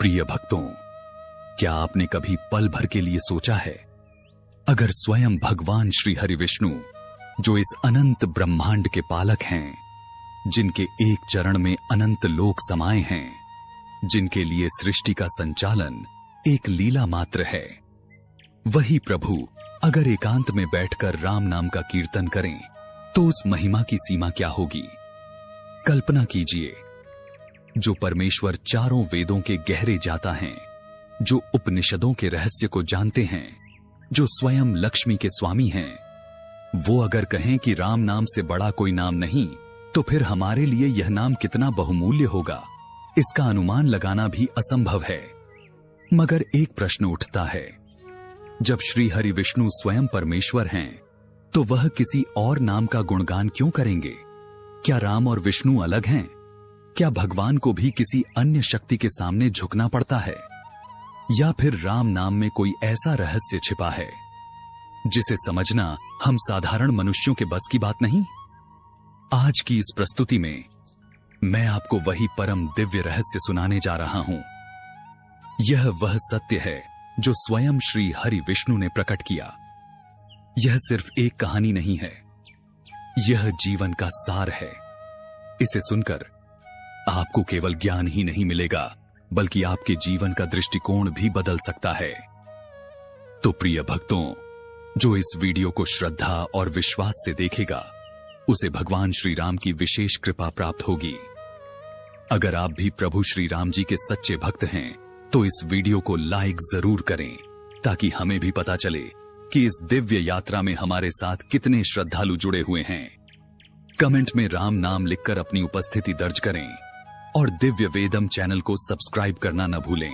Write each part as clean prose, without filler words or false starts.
प्रिय भक्तों, क्या आपने कभी पल भर के लिए सोचा है, अगर स्वयं भगवान श्री हरि विष्णु, जो इस अनंत ब्रह्मांड के पालक हैं, जिनके एक चरण में अनंत लोक समाये हैं, जिनके लिए सृष्टि का संचालन एक लीला मात्र है, वही प्रभु अगर एकांत में बैठकर राम नाम का कीर्तन करें तो उस महिमा की सीमा क्या होगी। कल्पना कीजिए, जो परमेश्वर चारों वेदों के गहरे जाता हैं, जो उपनिषदों के रहस्य को जानते हैं, जो स्वयं लक्ष्मी के स्वामी हैं, वो अगर कहें कि राम नाम से बड़ा कोई नाम नहीं, तो फिर हमारे लिए यह नाम कितना बहुमूल्य होगा, इसका अनुमान लगाना भी असंभव है। मगर एक प्रश्न उठता है, जब श्री हरि विष्णु स्वयं परमेश्वर हैं, तो वह किसी और नाम का गुणगान क्यों करेंगे? क्या राम और विष्णु अलग हैं? क्या भगवान को भी किसी अन्य शक्ति के सामने झुकना पड़ता है? या फिर राम नाम में कोई ऐसा रहस्य छिपा है जिसे समझना हम साधारण मनुष्यों के बस की बात नहीं? आज की इस प्रस्तुति में मैं आपको वही परम दिव्य रहस्य सुनाने जा रहा हूं। यह वह सत्य है जो स्वयं श्री हरि विष्णु ने प्रकट किया। यह सिर्फ एक कहानी नहीं है, यह जीवन का सार है। इसे सुनकर आपको केवल ज्ञान ही नहीं मिलेगा, बल्कि आपके जीवन का दृष्टिकोण भी बदल सकता है। तो प्रिय भक्तों, जो इस वीडियो को श्रद्धा और विश्वास से देखेगा, उसे भगवान श्री राम की विशेष कृपा प्राप्त होगी। अगर आप भी प्रभु श्री राम जी के सच्चे भक्त हैं, तो इस वीडियो को लाइक जरूर करें, ताकि हमें भी पता चले कि इस दिव्य यात्रा में हमारे साथ कितने श्रद्धालु जुड़े हुए हैं। कमेंट में राम नाम लिखकर अपनी उपस्थिति दर्ज करें और दिव्य वेदम चैनल को सब्सक्राइब करना न भूलें।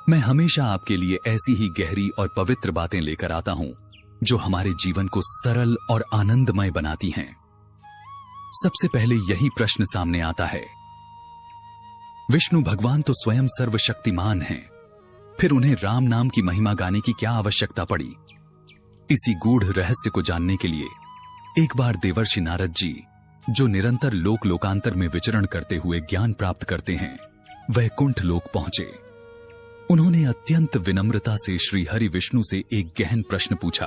मैं हमेशा आपके लिए ऐसी ही गहरी और पवित्र बातें लेकर आता हूं, जो हमारे जीवन को सरल और आनंदमय बनाती हैं। सबसे पहले यही प्रश्न सामने आता है, विष्णु भगवान तो स्वयं सर्वशक्तिमान हैं, फिर उन्हें राम नाम की महिमा गाने की क्या आवश्यकता पड़ी? इसी गूढ़ रहस्य को जानने के लिए एक बार देवर्षि नारद जी, जो निरंतर लोक लोकांतर में विचरण करते हुए ज्ञान प्राप्त करते हैं, वैकुंठ लोक पहुंचे। उन्होंने अत्यंत विनम्रता से श्री हरि विष्णु से एक गहन प्रश्न पूछा।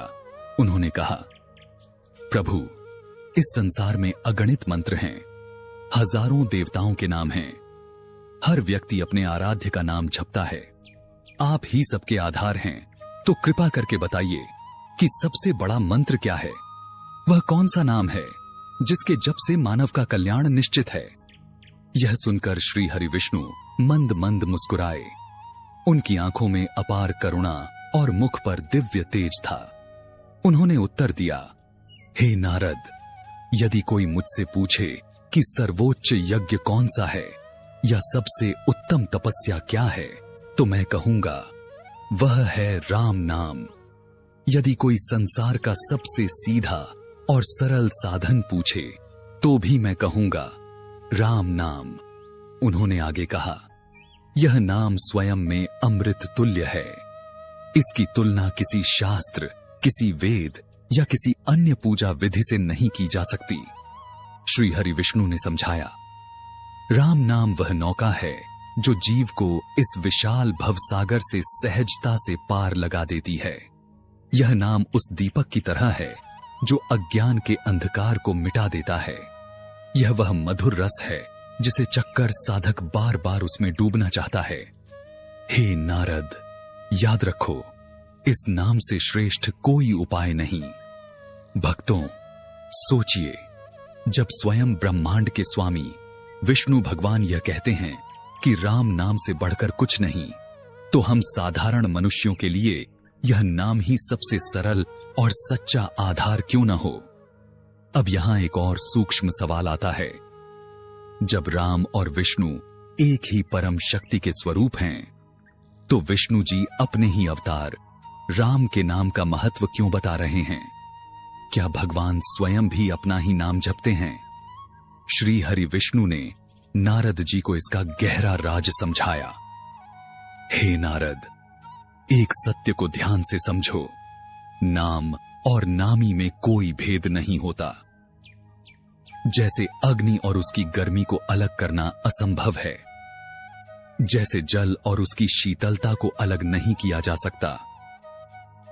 उन्होंने कहा, प्रभु, इस संसार में अगणित मंत्र हैं, हजारों देवताओं के नाम हैं, हर व्यक्ति अपने आराध्य का नाम जपता है। आप ही सबके आधार हैं, तो कृपा करके बताइए कि सबसे बड़ा मंत्र क्या है? वह कौन सा नाम है जिसके जप से मानव का कल्याण निश्चित है? यह सुनकर श्री हरि विष्णु मंद मंद मुस्कुराए। उनकी आंखों में अपार करुणा और मुख पर दिव्य तेज था। उन्होंने उत्तर दिया, हे नारद, यदि कोई मुझसे पूछे कि सर्वोच्च यज्ञ कौन सा है या सबसे उत्तम तपस्या क्या है, तो मैं कहूंगा वह है राम नाम। यदि कोई संसार का सबसे सीधा और सरल साधन पूछे, तो भी मैं कहूंगा राम नाम। उन्होंने आगे कहा, यह नाम स्वयं में अमृत तुल्य है। इसकी तुलना किसी शास्त्र, किसी वेद या किसी अन्य पूजा विधि से नहीं की जा सकती। श्री हरि विष्णु ने समझाया, राम नाम वह नौका है जो जीव को इस विशाल भवसागर से सहजता से पार लगा देती है। यह नाम उस दीपक की तरह है जो अज्ञान के अंधकार को मिटा देता है। यह वह मधुर रस है जिसे चक्कर साधक बार बार उसमें डूबना चाहता है। हे नारद, याद रखो, इस नाम से श्रेष्ठ कोई उपाय नहीं। भक्तों, सोचिए, जब स्वयं ब्रह्मांड के स्वामी विष्णु भगवान यह कहते हैं कि राम नाम से बढ़कर कुछ नहीं, तो हम साधारण मनुष्यों के लिए यह नाम ही सबसे सरल और सच्चा आधार क्यों न हो? अब यहां एक और सूक्ष्म सवाल आता है, जब राम और विष्णु एक ही परम शक्ति के स्वरूप हैं, तो विष्णु जी अपने ही अवतार राम के नाम का महत्व क्यों बता रहे हैं? क्या भगवान स्वयं भी अपना ही नाम जपते हैं? श्री हरि विष्णु ने नारद जी को इसका गहरा राज समझाया। हे नारद, एक सत्य को ध्यान से समझो, नाम और नामी में कोई भेद नहीं होता। जैसे अग्नि और उसकी गर्मी को अलग करना असंभव है, जैसे जल और उसकी शीतलता को अलग नहीं किया जा सकता,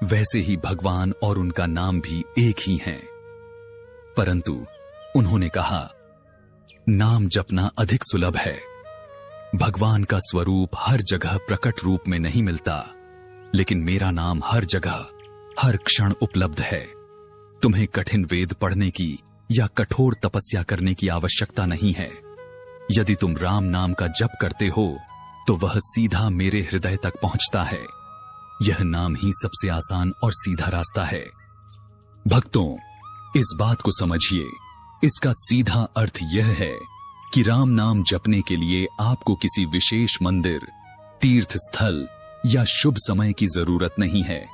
वैसे ही भगवान और उनका नाम भी एक ही हैं। परंतु उन्होंने कहा, नाम जपना अधिक सुलभ है। भगवान का स्वरूप हर जगह प्रकट रूप में नहीं मिलता, लेकिन मेरा नाम हर जगह हर क्षण उपलब्ध है। तुम्हें कठिन वेद पढ़ने की या कठोर तपस्या करने की आवश्यकता नहीं है। यदि तुम राम नाम का जप करते हो तो वह सीधा मेरे हृदय तक पहुंचता है। यह नाम ही सबसे आसान और सीधा रास्ता है। भक्तों, इस बात को समझिए। इसका सीधा अर्थ यह है कि राम नाम जपने के लिए आपको किसी विशेष मंदिर, तीर्थ स्थल या शुभ समय की जरूरत नहीं है।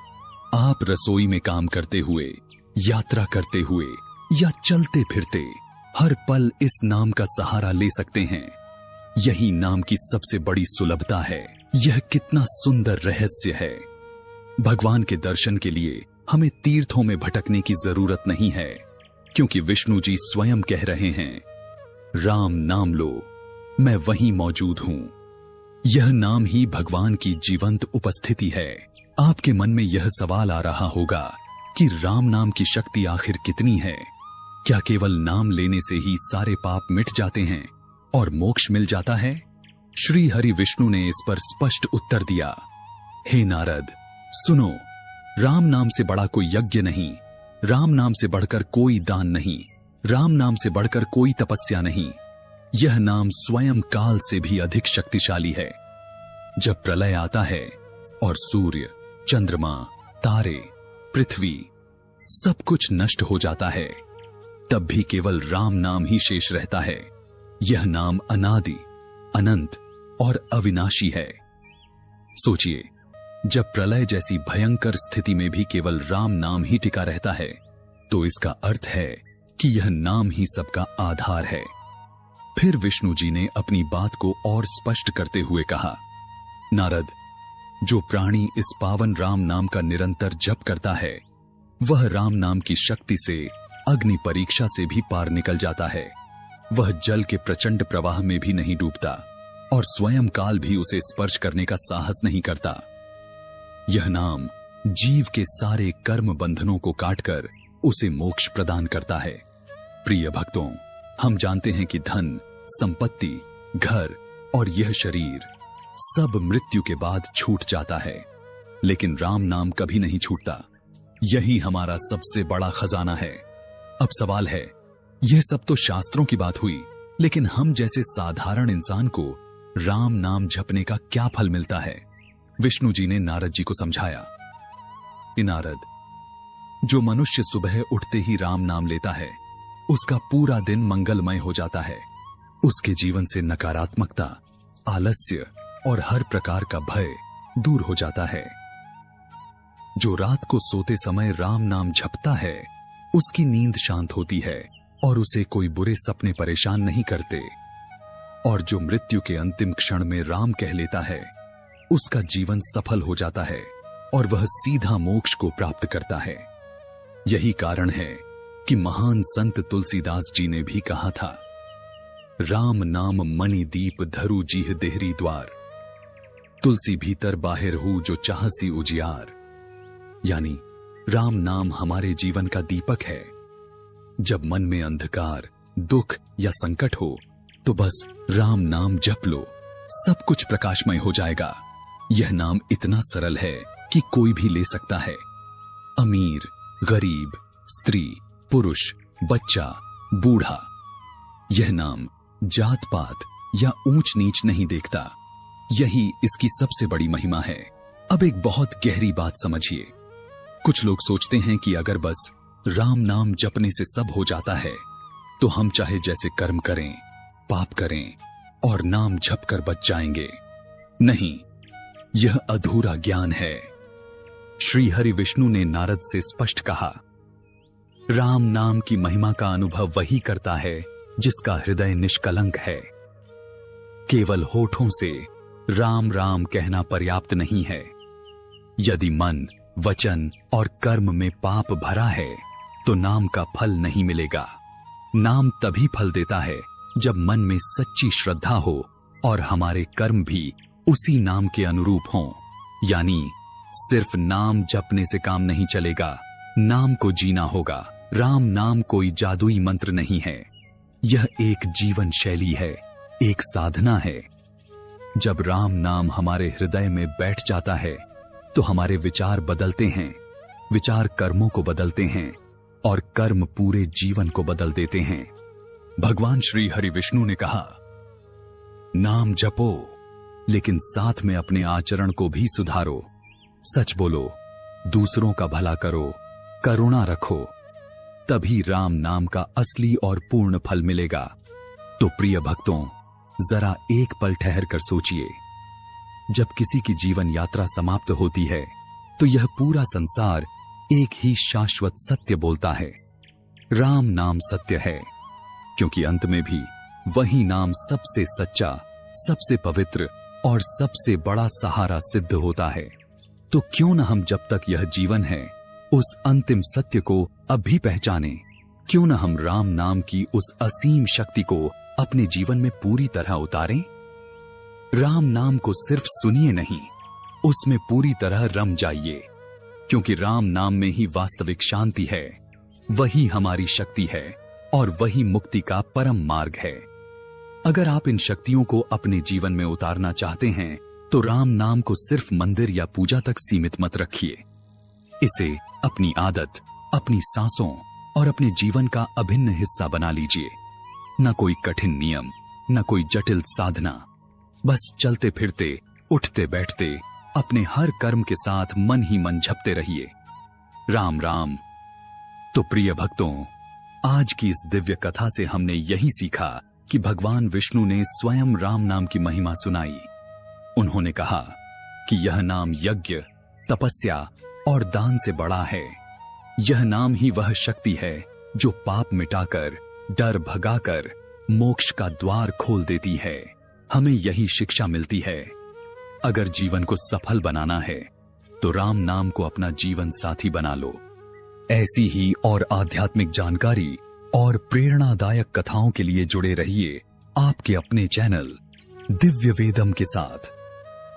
आप रसोई में काम करते हुए, यात्रा करते हुए या चलते फिरते हर पल इस नाम का सहारा ले सकते हैं। यही नाम की सबसे बड़ी सुलभता है। यह कितना सुंदर रहस्य है। भगवान के दर्शन के लिए हमें तीर्थों में भटकने की जरूरत नहीं है, क्योंकि विष्णु जी स्वयं कह रहे हैं, राम नाम लो, मैं वहीं मौजूद हूं। यह नाम ही भगवान की जीवंत उपस्थिति है। आपके मन में यह सवाल आ रहा होगा कि राम नाम की शक्ति आखिर कितनी है? क्या केवल नाम लेने से ही सारे पाप मिट जाते हैं और मोक्ष मिल जाता है? श्री हरि विष्णु ने इस पर स्पष्ट उत्तर दिया, हे नारद, सुनो, राम नाम से बड़ा कोई यज्ञ नहीं, राम नाम से बढ़कर कोई दान नहीं, राम नाम से बढ़कर कोई तपस्या नहीं। यह नाम स्वयं काल से भी अधिक शक्तिशाली है। जब प्रलय आता है और सूर्य, चंद्रमा, तारे, पृथ्वी सब कुछ नष्ट हो जाता है, तब भी केवल राम नाम ही शेष रहता है। यह नाम अनादि, अनंत और अविनाशी है। सोचिए, जब प्रलय जैसी भयंकर स्थिति में भी केवल राम नाम ही टिका रहता है, तो इसका अर्थ है कि यह नाम ही सबका आधार है। फिर विष्णु जी ने अपनी बात को और स्पष्ट करते हुए कहा, नारद, जो प्राणी इस पावन राम नाम का निरंतर जप करता है, वह राम नाम की शक्ति से अग्नि परीक्षा से भी पार निकल जाता है। वह जल के प्रचंड प्रवाह में भी नहीं डूबता और स्वयं काल भी उसे स्पर्श करने का साहस नहीं करता। यह नाम जीव के सारे कर्म बंधनों को काटकर उसे मोक्ष प्रदान करता है। प्रिय भक्तों, हम जानते हैं कि धन, संपत्ति, घर और यह शरीर सब मृत्यु के बाद छूट जाता है, लेकिन राम नाम कभी नहीं छूटता। यही हमारा सबसे बड़ा खजाना है। अब सवाल है, यह सब तो शास्त्रों की बात हुई, लेकिन हम जैसे साधारण इंसान को राम नाम जपने का क्या फल मिलता है? विष्णु जी ने नारद जी को समझाया, नारद, जो मनुष्य सुबह उठते ही राम नाम लेता है, उसका पूरा दिन मंगलमय हो जाता है। उसके जीवन से नकारात्मकता, आलस्य और हर प्रकार का भय दूर हो जाता है। जो रात को सोते समय राम नाम जपता है, उसकी नींद शांत होती है और उसे कोई बुरे सपने परेशान नहीं करते। और जो मृत्यु के अंतिम क्षण में राम कह लेता है, उसका जीवन सफल हो जाता है और वह सीधा मोक्ष को प्राप्त करता है। यही कारण है कि महान संत तुलसीदास जी ने भी कहा था, राम नाम मणि दीप धरु जीह देहरी द्वार, तुलसी भीतर बाहिर हूं जो चाहसी उजियार। यानी राम नाम हमारे जीवन का दीपक है। जब मन में अंधकार, दुख या संकट हो, तो बस राम नाम जप लो, सब कुछ प्रकाशमय हो जाएगा। यह नाम इतना सरल है कि कोई भी ले सकता है। अमीर, गरीब, स्त्री, पुरुष, बच्चा, बूढ़ा। यह नाम जात पात या ऊंच नीच नहीं देखता। यही इसकी सबसे बड़ी महिमा है। अब एक बहुत गहरी बात समझिए। कुछ लोग सोचते हैं कि अगर बस राम नाम जपने से सब हो जाता है, तो हम चाहे जैसे कर्म करें, पाप करें और नाम जप कर बच जाएंगे। नहीं, यह अधूरा ज्ञान है। श्री हरि विष्णु ने नारद से स्पष्ट कहा, राम नाम की महिमा का अनुभव वही करता है जिसका हृदय निष्कलंक है। केवल होठों से राम राम कहना पर्याप्त नहीं है। यदि मन, वचन और कर्म में पाप भरा है, तो नाम का फल नहीं मिलेगा। नाम तभी फल देता है जब मन में सच्ची श्रद्धा हो और हमारे कर्म भी उसी नाम के अनुरूप हों। यानी सिर्फ नाम जपने से काम नहीं चलेगा, नाम को जीना होगा। राम नाम कोई जादुई मंत्र नहीं है, यह एक जीवन शैली है, एक साधना है। जब राम नाम हमारे हृदय में बैठ जाता है तो हमारे विचार बदलते हैं, विचार कर्मों को बदलते हैं और कर्म पूरे जीवन को बदल देते हैं। भगवान श्री हरि विष्णु ने कहा, नाम जपो लेकिन साथ में अपने आचरण को भी सुधारो। सच बोलो, दूसरों का भला करो, करुणा रखो, तभी राम नाम का असली और पूर्ण फल मिलेगा। तो प्रिय भक्तों, जरा एक पल ठहर कर सोचिए, जब किसी की जीवन यात्रा समाप्त होती है तो यह पूरा संसार एक ही शाश्वत सत्य बोलता है, राम नाम सत्य है। क्योंकि अंत में भी वही नाम सबसे सच्चा, सबसे पवित्र और सबसे बड़ा सहारा सिद्ध होता है। तो क्यों न हम जब तक यह जीवन है उस अंतिम सत्य को अभी पहचाने, क्यों न हम राम नाम की उस असीम शक्ति को अपने जीवन में पूरी तरह उतारें। राम नाम को सिर्फ सुनिए नहीं, उसमें पूरी तरह रम जाइए, क्योंकि राम नाम में ही वास्तविक शांति है, वही हमारी शक्ति है और वही मुक्ति का परम मार्ग है। अगर आप इन शक्तियों को अपने जीवन में उतारना चाहते हैं तो राम नाम को सिर्फ मंदिर या पूजा तक सीमित मत रखिए। इसे अपनी आदत, अपनी सांसों और अपने जीवन का अभिन्न हिस्सा बना लीजिए। न कोई कठिन नियम, न कोई जटिल साधना, बस चलते फिरते, उठते बैठते अपने हर कर्म के साथ मन ही मन जपते रहिए, राम राम। तो प्रिय भक्तों, आज की इस दिव्य कथा से हमने यही सीखा कि भगवान विष्णु ने स्वयं राम नाम की महिमा सुनाई। उन्होंने कहा कि यह नाम यज्ञ, तपस्या और दान से बड़ा है। यह नाम ही वह शक्ति है जो पाप मिटाकर, डर भगाकर मोक्ष का द्वार खोल देती है। हमें यही शिक्षा मिलती है, अगर जीवन को सफल बनाना है तो राम नाम को अपना जीवन साथी बना लो। ऐसी ही और आध्यात्मिक जानकारी और प्रेरणादायक कथाओं के लिए जुड़े रहिए आपके अपने चैनल दिव्य वेदम के साथ।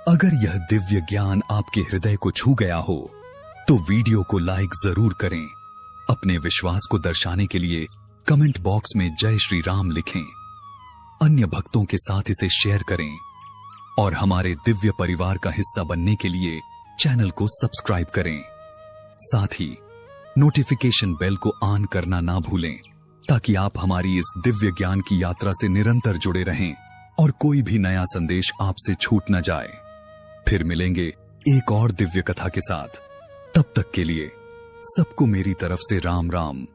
अगर यह दिव्य ज्ञान आपके हृदय को छू गया हो तो वीडियो को लाइक जरूर करें। अपने विश्वास को दर्शाने के लिए कमेंट बॉक्स में जय श्री राम लिखें। अन्य भक्तों के साथ इसे शेयर करें और हमारे दिव्य परिवार का हिस्सा बनने के लिए चैनल को सब्सक्राइब करें। साथ ही नोटिफिकेशन बेल को ऑन करना ना भूलें, ताकि आप हमारी इस दिव्य ज्ञान की यात्रा से निरंतर जुड़े रहें और कोई भी नया संदेश आपसे छूट न जाए। फिर मिलेंगे एक और दिव्य कथा के साथ। तब तक के लिए सबको मेरी तरफ से राम राम।